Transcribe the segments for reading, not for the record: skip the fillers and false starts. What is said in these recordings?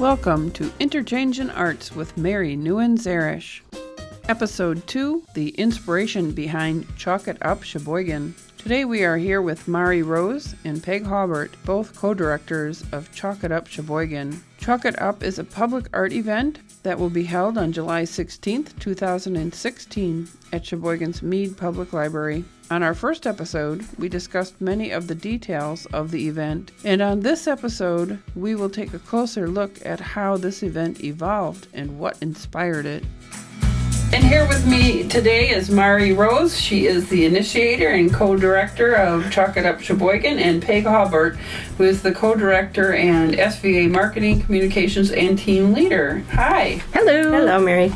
Welcome to Interchanging Arts with Mary Nguyen-Zarish. Episode 2, The Inspiration Behind Chalk It Up Sheboygan. Today we are here with Mari Rose and Peg Halbert, both co-directors of Chalk It Up Sheboygan. Chalk It Up is a public art event that will be held on July 16th, 2016 at Sheboygan's Mead Public Library. On our first episode, we discussed many of the details of the event, and on this episode, we will take a closer look at how this event evolved and what inspired it. And here with me today is Mari Rose. She is the initiator and co-director of Chalk It Up Sheboygan, and Peg Halbert, who is the co-director and SVA Marketing, Communications, and Team Leader. Hi. Hello. Hello, Mary.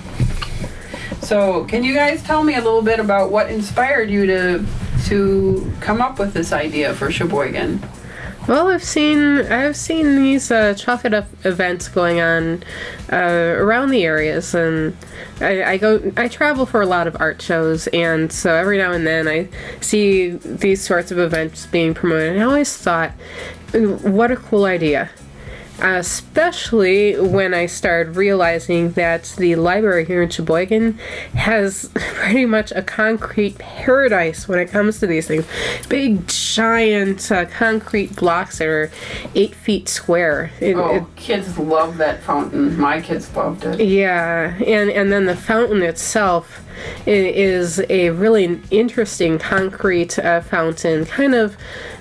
So, can you guys tell me a little bit about what inspired you to come up with this idea for Sheboygan? Well, I've seen these Chalk It Up events going on around the areas, and I travel for a lot of art shows, and so every now and then I see these sorts of events being promoted, and I always thought, what a cool idea. Especially when I started realizing that the library here in Sheboygan has pretty much a concrete paradise when it comes to these things. Big, giant concrete blocks that are 8 feet square. Kids love that fountain. My kids loved it. Yeah, and then the fountain itself is a really interesting concrete fountain, kind of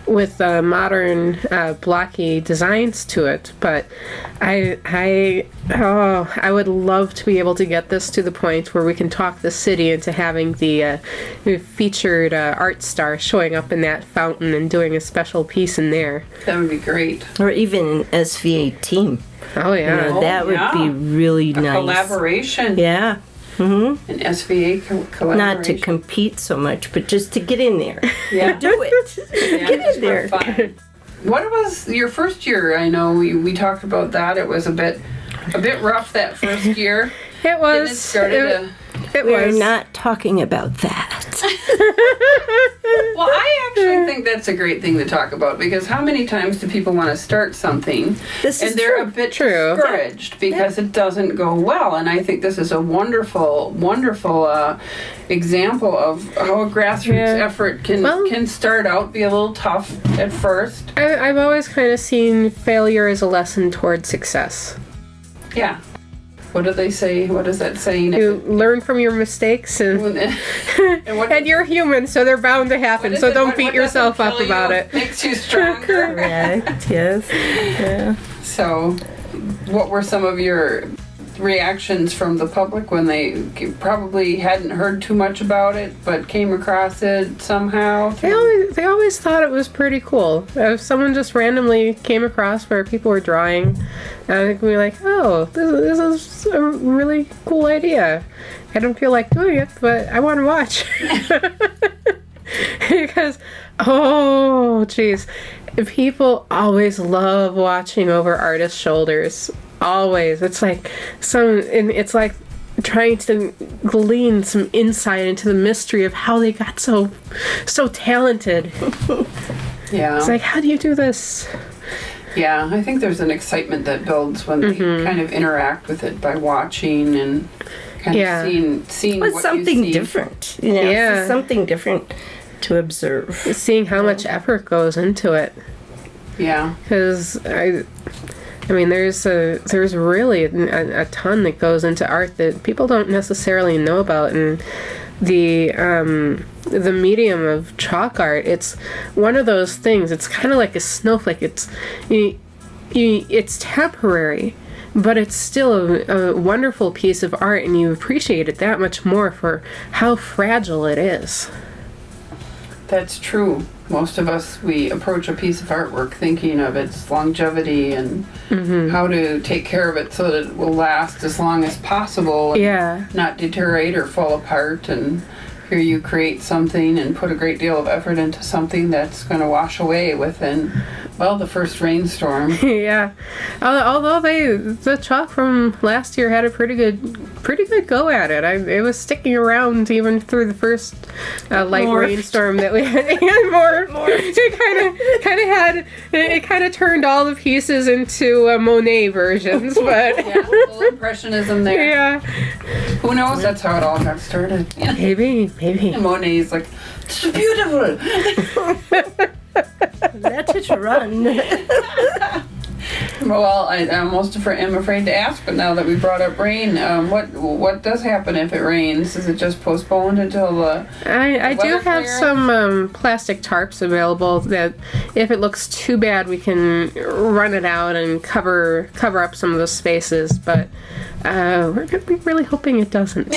with modern blocky designs to it, but I would love to be able to get this to the point where we can talk the city into having the featured art star showing up in that fountain and doing a special piece in there. That would be great. Or even an SVA team. Oh yeah, that would be really nice. Collaboration. Yeah. Mm-hmm. An SVA collaboration. Not to compete so much, but just to get in there. Yeah. Do it. Yeah, Get in there. Fun. What was your first year? I know we talked about that. It was a bit rough that first year. It was. We're not talking about that. Well, I actually think that's a great thing to talk about, because how many times do people want to start something and they're a bit discouraged because it doesn't go well? And I think this is a wonderful, wonderful example of how a grassroots effort can start out, be a little tough at first. I've always kind of seen failure as a lesson toward success. Yeah. What do they say? What is that saying? You learn from your mistakes, and and you're human, so they're bound to happen. So don't beat yourself up about it. Makes you stronger. Correct. Yes. Yeah. So, what were some of your reactions from the public when they probably hadn't heard too much about it, but came across it somehow? They always thought it was pretty cool. If someone just randomly came across where people were drawing, I think we'd be like, oh, this is a really cool idea. I don't feel like doing it, but I want to watch. Because, people always love watching over artists' shoulders. Always. It's like trying to glean some insight into the mystery of how they got so talented. Yeah. It's like, how do you do this? Yeah, I think there's an excitement that builds when they kind of interact with it by watching and kind of seeing what something you see. Different. Yeah. Something different to observe. Seeing how much effort goes into it. Yeah. Because I mean, there's really a ton that goes into art that people don't necessarily know about, and the medium of chalk art, it's one of those things. It's kind of like a snowflake. It's temporary, but it's still a wonderful piece of art, and you appreciate it that much more for how fragile it is. That's true. Most of us, we approach a piece of artwork thinking of its longevity and how to take care of it so that it will last as long as possible and not deteriorate or fall apart. And here you create something and put a great deal of effort into something that's going to wash away within Well, the first rainstorm. Yeah. Although the chalk from last year had a pretty good go at it. It was sticking around even through the first light rainstorm that we had. And more. It kind of turned all the pieces into Monet versions, but Yeah, a little impressionism there. yeah. Who knows? That's how it all got started. Yeah. Maybe. And Monet's like, it's beautiful. Let it run. Well, I almost am afraid to ask, but now that we brought up rain, what does happen if it rains? Is it just postponed until the I do weather have clears? some plastic tarps available that if it looks too bad, we can run it out and cover up some of the spaces. But we're really hoping it doesn't.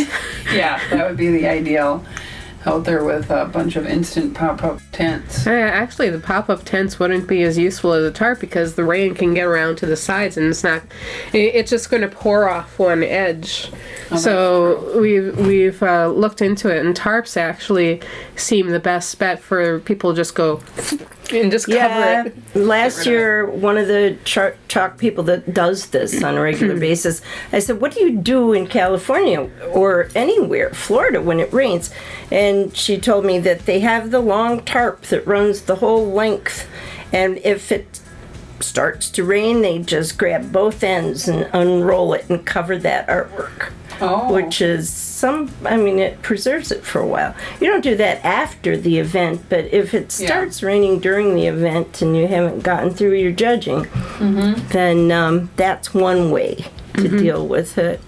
Yeah, that would be the ideal. Out there with a bunch of instant pop-up tents. Actually, the pop-up tents wouldn't be as useful as a tarp because the rain can get around to the sides and it's just going to pour off one edge. So we've looked into it, and tarps actually seem the best bet for people to just go and just cover it. Last year, one of the chalk people that does this on a regular basis, I said, what do you do in California or anywhere, Florida, when it rains? And she told me that they have the long tarp that runs the whole length. And if it starts to rain, they just grab both ends and unroll it and cover that artwork. Oh. Which is it preserves it for a while. You don't do that after the event, but if it starts raining during the event and you haven't gotten through your judging, then that's one way to deal with it.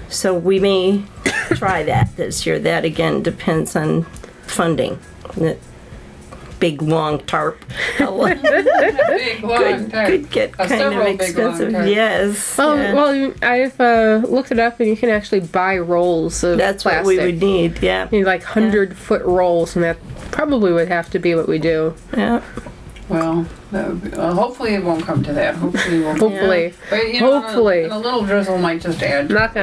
So we may try that this year. That again depends on funding. The big long tarp. Big long tarp. Could get kind of several big long expensive. tarps. Yes. Well, I've looked it up, and you can actually buy rolls of That's plastic. what we would need. Yeah. You need like 100-foot rolls, and that probably would have to be what we do. Yeah. Well, that would be, hopefully it won't come to that. Hopefully we'll. Hopefully. But, you know, Hopefully. and a little drizzle might just add. Knock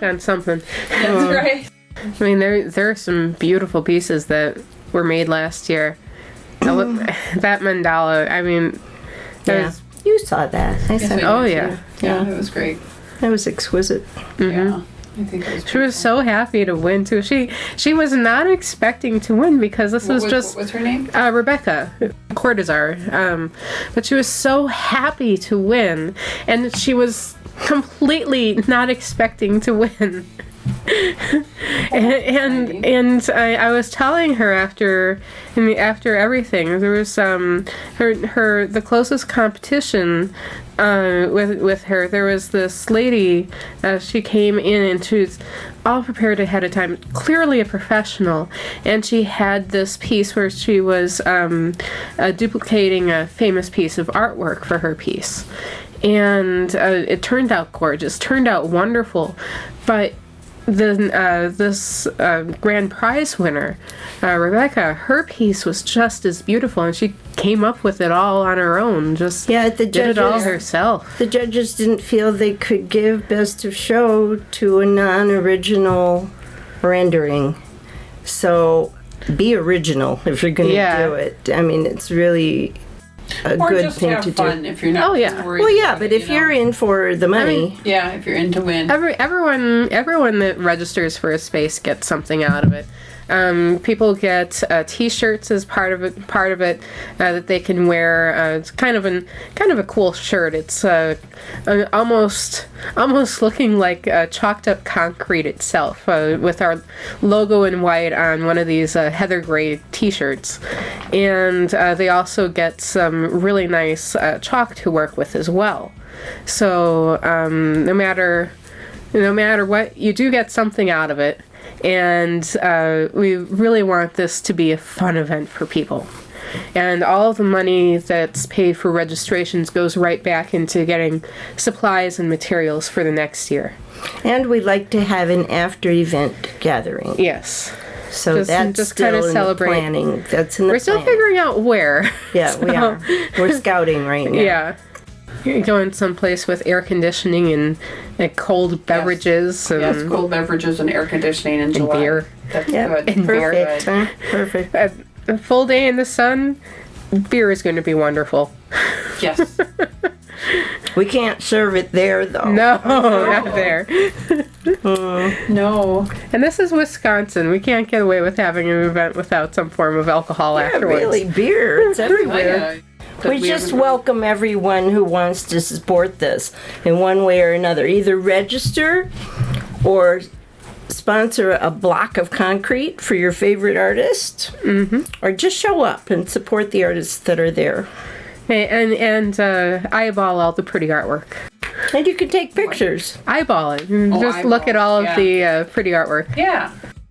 on something. That's right. I mean, there are some beautiful pieces that were made last year. That mandala, I mean, there's... You saw that. I Yes, said, I Oh, did, yeah. too. Yeah, it was great. that was exquisite. Yeah. I think it was She was so happy to win, too. She was not expecting to win because this was just... What was her name? Rebecca Cortazar. But she was so happy to win, and she was completely not expecting to win. and I was telling her after everything, there was the closest competition with her. There was this lady. She came in and she was all prepared ahead of time, clearly a professional, and she had this piece where she was duplicating a famous piece of artwork for her piece, and it turned out gorgeous, turned out wonderful, but this grand prize winner, Rebecca, her piece was just as beautiful, and she came up with it all on her own. Just The did it all judges, herself. the judges didn't feel they could give Best of Show to a non-original rendering. So be original if you're going to do it. I mean, it's really a Or good just thing have to fun do. if you're not Oh, yeah. worried. Well, yeah, about but it, if you're in for the money, yeah, if you're in to win. Everyone that registers for a space gets something out of it. People get T-shirts as part of it that they can wear. It's kind of a cool shirt. It's almost looking like chalked up concrete itself, with our logo in white on one of these heather gray T-shirts, and they also get some really nice chalk to work with as well. So no matter what, you do get something out of it. And we really want this to be a fun event for people. And all of the money that's paid for registrations goes right back into getting supplies and materials for the next year. and we'd like to have an after-event gathering. Yes. So that's just still kinda in celebrate. the planning. That's in the We're still planning. figuring out where. Yeah, we are. We're scouting right now. Yeah. You're going someplace with air conditioning and cold beverages Yes, and cold beverages and air conditioning in July. beer. That's Yeah, good. And beer. perfect. Huh? Perfect. A full day in the sun, beer is going to be wonderful. Yes. We can't serve it there, though. No, not there. No. And this is Wisconsin. We can't get away with having an event without some form of alcohol Yeah, afterwards. really, beer. It's everywhere. But We just haven't- welcome everyone who wants to support this in one way or another. Either register or sponsor a block of concrete for your favorite artist, or just show up and support the artists that are there. And eyeball all the pretty artwork. And you can take pictures. Eyeball it. And Oh, just look at eyeball, all of the pretty artwork. Yeah.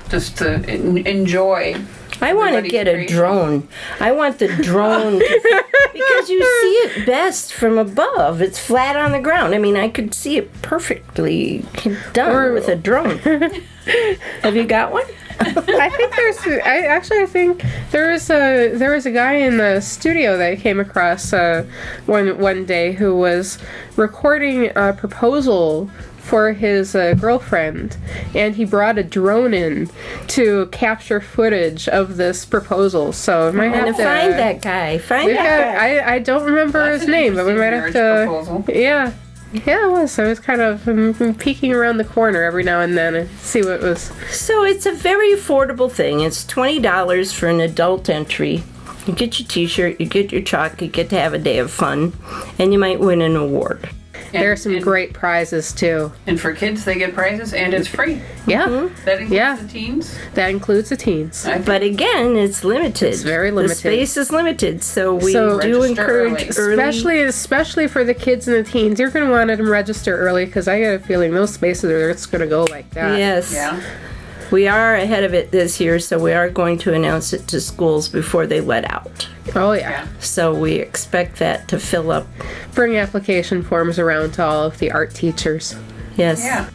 Just to enjoy. I want to Everybody's get a creation. drone. I want the drone because you see it best from above. It's flat on the ground. I mean, I could see it perfectly done with a drone. Have you got one? I think there was a guy in the studio that I came across one day who was recording a proposal for his girlfriend, and he brought a drone in to capture footage of this proposal. So we might I'm have gonna to find that guy. Find We've that got, guy. I don't remember That's his an name, but we might interesting have marriage to. proposal. Yeah. Yeah, it was. I was kind of peeking around the corner every now and then and see what was. So it's a very affordable thing. It's $20 for an adult entry. You get your T-shirt, you get your chalk, you get to have a day of fun, and you might win an award. There are some and, great prizes too. And for kids, they get prizes, and it's free. Yeah, That includes Yeah. the teens. that includes the teens. But again, it's limited. It's very limited. The space is limited, so we So- do Register encourage early. Especially for the kids and the teens, you're going to want them to register early because I got a feeling those spaces are just going to go like that. Yes. Yeah. We are ahead of it this year, so we are going to announce it to schools before they let out. Oh yeah. So we expect that to fill up. Bring application forms around to all of the art teachers. Yes. Yeah.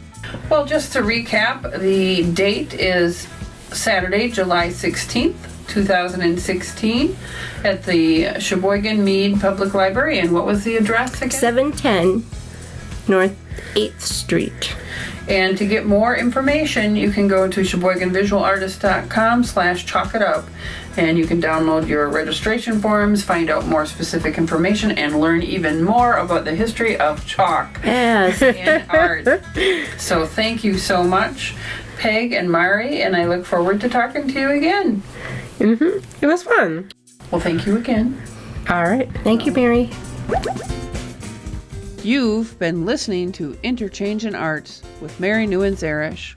Well, just to recap, the date is Saturday, July 16th, 2016, at the Sheboygan Mead Public Library. And what was the address again? 710 North 8th Street. And to get more information, you can go to sheboyganvisualartist.com/chalkitup, and you can download your registration forms, find out more specific information, and learn even more about the history of chalk Yes. and art. So thank you so much, Peg and Mari, and I look forward to talking to you again. It was fun. Well, thank you again. All right. Thank you, Mary. You've been listening to Interchange in Arts with Mary Nguyen Zarish.